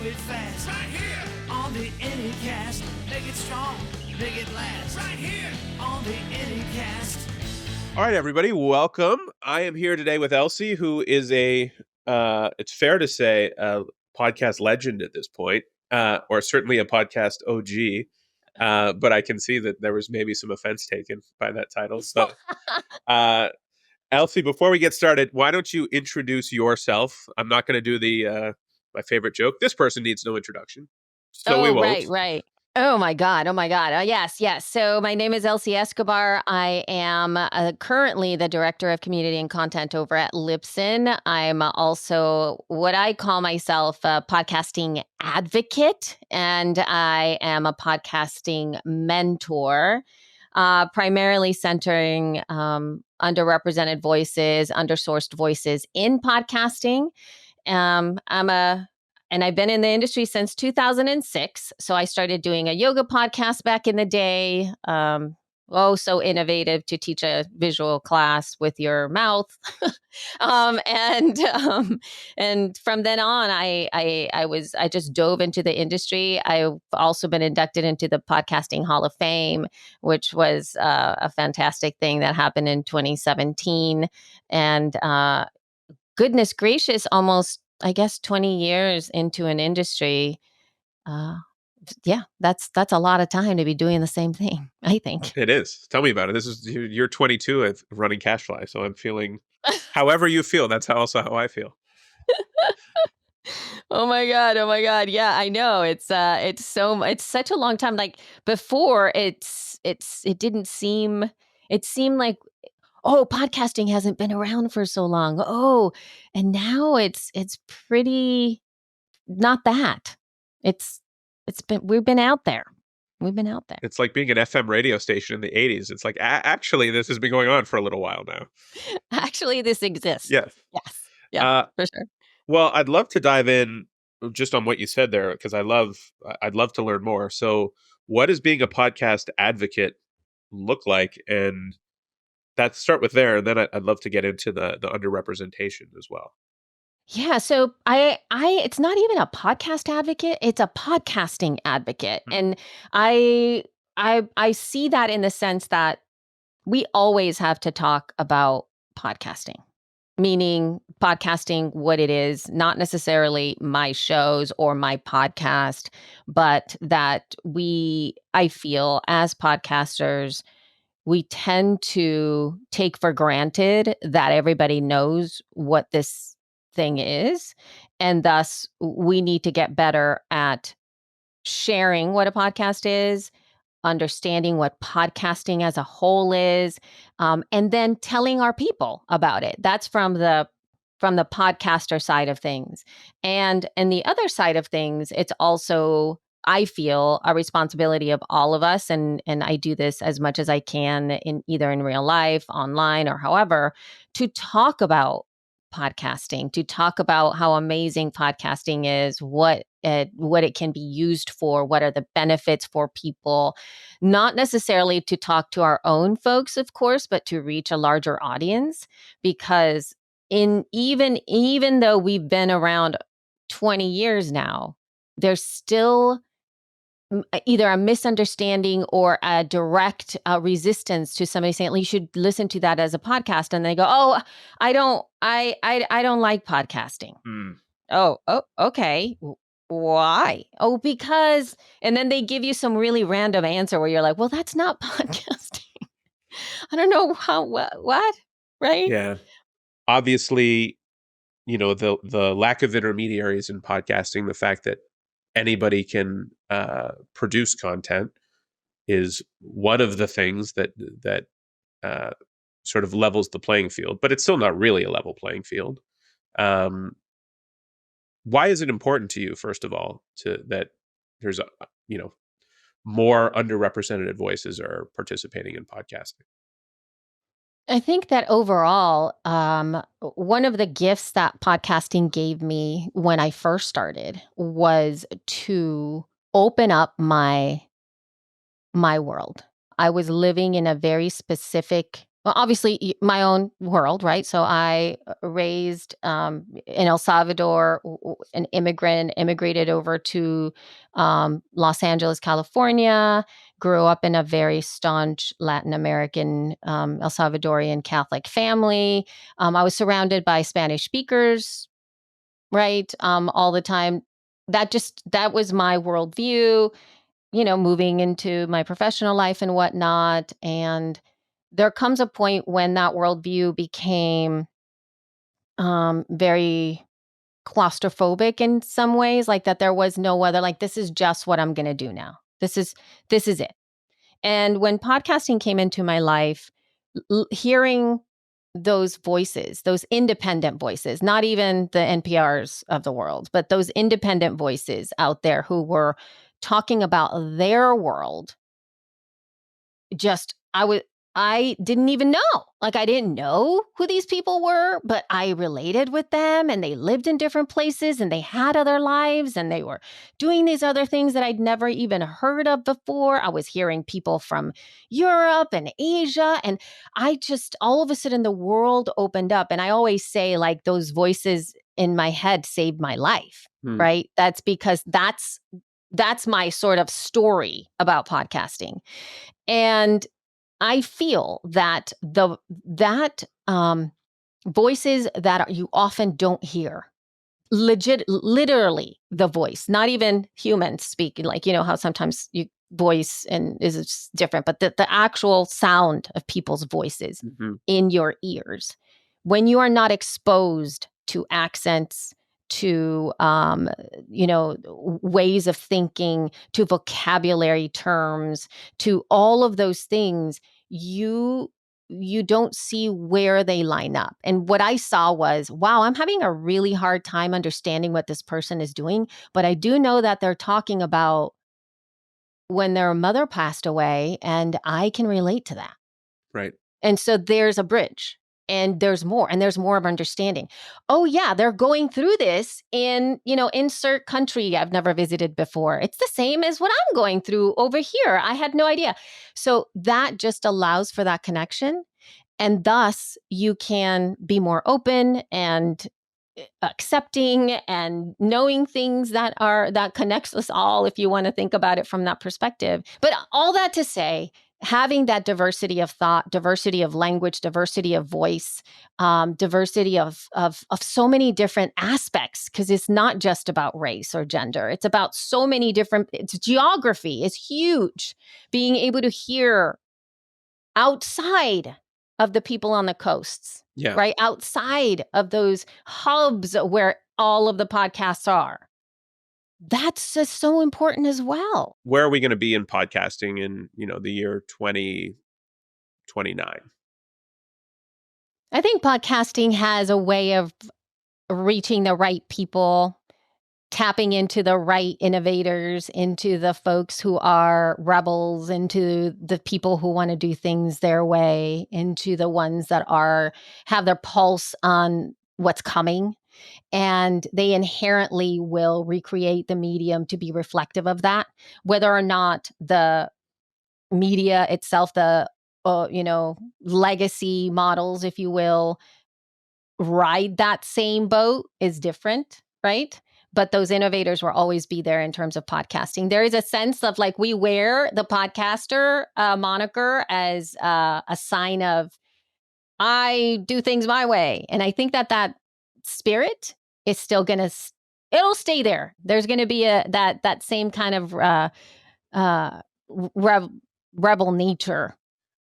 it fast. Right here on the Anycast. Make it strong, make it last. Right here on the Anycast. All right, everybody, welcome. I am here today with Elsie, who is it's fair to say, a podcast legend at this point, or certainly a podcast OG. But I can see that there was maybe some offense taken by that title. So, Elsie, before we get started, why don't you introduce yourself? I'm not going to do my favorite joke. This person needs no introduction, so we won't. Right. Oh my God. Yes. So my name is Elsie Escobar. I am currently the Director of Community and Content over at Libsyn. I'm also what I call myself a podcasting advocate, and I am a podcasting mentor, primarily centering underrepresented voices, undersourced voices in podcasting. And I've been in the industry since 2006. So I started doing a yoga podcast back in the day. So innovative to teach a visual class with your mouth. And from then on, I just dove into the industry. I've also been inducted into the Podcasting Hall of Fame, which was a fantastic thing that happened in 2017. And goodness gracious, almost, I guess, 20 years into an industry. That's a lot of time to be doing the same thing, I think. It is. Tell me about it. You're 22 of running CacheFly, so I'm feeling however you feel. That's also how I feel. Oh my God. Yeah, I know. It's such a long time. Like before, it seemed like, oh, podcasting hasn't been around for so long. Oh, and now it's pretty not that. We've been out there. It's like being an FM radio station in the 80s. It's like, actually, this has been going on for a little while now. Actually, this exists. Yes. Yeah, for sure. Well, I'd love to dive in just on what you said there, because I'd love to learn more. So what does being a podcast advocate look like? And start with there. And then I'd love to get into the underrepresentation as well. Yeah, so it's not even a podcast advocate, it's a podcasting advocate. And I see that in the sense that we always have to talk about podcasting, meaning podcasting, what it is, not necessarily my shows or my podcast, but that I feel as podcasters, we tend to take for granted that everybody knows what this thing is. And thus, we need to get better at sharing what a podcast is, understanding what podcasting as a whole is, and then telling our people about it. That's from the podcaster side of things. And the other side of things, it's also, I feel, a responsibility of all of us, and I do this as much as I can in either in real life, online, or however, to talk about podcasting, to talk about how amazing podcasting is, what it can be used for, what are the benefits for people, not necessarily to talk to our own folks, of course, but to reach a larger audience. Because even though we've been around 20 years now, there's still either a misunderstanding or a direct resistance to somebody saying, you should listen to that as a podcast. And they go, oh, I don't like podcasting. Oh, okay. Why? Oh, because, and then they give you some really random answer where you're like, well, that's not podcasting. I don't know what, right? Yeah. Obviously, the lack of intermediaries in podcasting, the fact that anybody can produce content is one of the things that sort of levels the playing field, but it's still not really a level playing field. Why is it important to you, first of all, that there's more underrepresented voices are participating in podcasting? I think that overall, one of the gifts that podcasting gave me when I first started was to open up my world. I was living in a very specific well, obviously my own world, right? So I raised in El Salvador, an immigrant, immigrated over to Los Angeles, California, grew up in a very staunch Latin American, El Salvadorian Catholic family. I was surrounded by Spanish speakers, right? All the time. That was my worldview, moving into my professional life and whatnot. And there comes a point when that worldview became very claustrophobic in some ways, like that there was no other, like, this is just what I'm going to do now. This is it. And when podcasting came into my life, hearing those voices, those independent voices, not even the NPRs of the world, but those independent voices out there who were talking about their world, I didn't even know. Like, I didn't know who these people were, but I related with them, and they lived in different places, and they had other lives, and they were doing these other things that I'd never even heard of before. I was hearing people from Europe and Asia, and all of a sudden the world opened up. And I always say, like, those voices in my head saved my life, right? That's because that's my sort of story about podcasting. And I feel that voices that you often don't hear, literally the voice, not even humans speaking, like, how sometimes voice and is different, but the actual sound of people's voices in your ears, when you are not exposed to accents, to ways of thinking, to vocabulary terms, to all of those things, you don't see where they line up. And what I saw was, wow, I'm having a really hard time understanding what this person is doing, but I do know that they're talking about when their mother passed away, and I can relate to that. Right. And so there's a bridge. And there's more of understanding. Oh, yeah, they're going through this in, insert country I've never visited before. It's the same as what I'm going through over here. I had no idea. So that just allows for that connection. And thus you can be more open and accepting and knowing things that connects us all, if you want to think about it from that perspective. But all that to say, having that diversity of thought, diversity of language, diversity of voice, diversity of so many different aspects, because it's not just about race or gender. It's about so many different, it's geography is huge. Being able to hear outside of the people on the coasts, right? Outside of those hubs where all of the podcasts are. That's just so important as well. Where are we going to be in podcasting in, the year 2029? I think podcasting has a way of reaching the right people, tapping into the right innovators, into the folks who are rebels, into the people who want to do things their way, into the ones that have their pulse on what's coming. And they inherently will recreate the medium to be reflective of that, whether or not the media itself, the legacy models, if you will, ride that same boat is different, right? But those innovators will always be there in terms of podcasting. There is a sense of, like, we wear the podcaster moniker as a sign of, I do things my way. And I think that spirit is still it'll stay there. There's going to be that same kind of rebel nature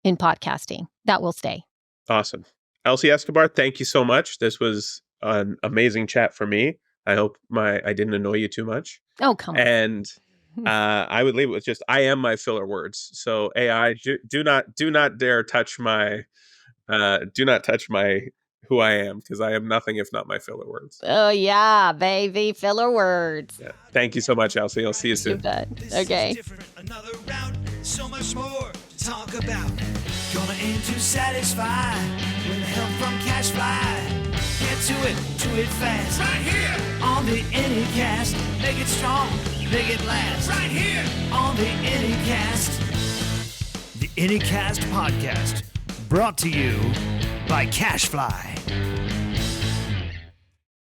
in podcasting that will stay. Awesome. Elsie Escobar, thank you so much. This was an amazing chat for me. I hope I didn't annoy you too much. Oh, come on. And I would leave it with just, I am my filler words. So AI, do not dare touch my who I am, because I am nothing if not my filler words. Oh, yeah, baby. Filler words. Yeah. Thank you so much, Elsie. I'll see you soon. You bet. Okay. Another round, so much more to talk about. Gonna aim to satisfy with help from CacheFly. Get to it fast. Right here on the Anycast. Make it strong, make it last. Right here on the Anycast. The Anycast podcast. brought to you by CacheFly.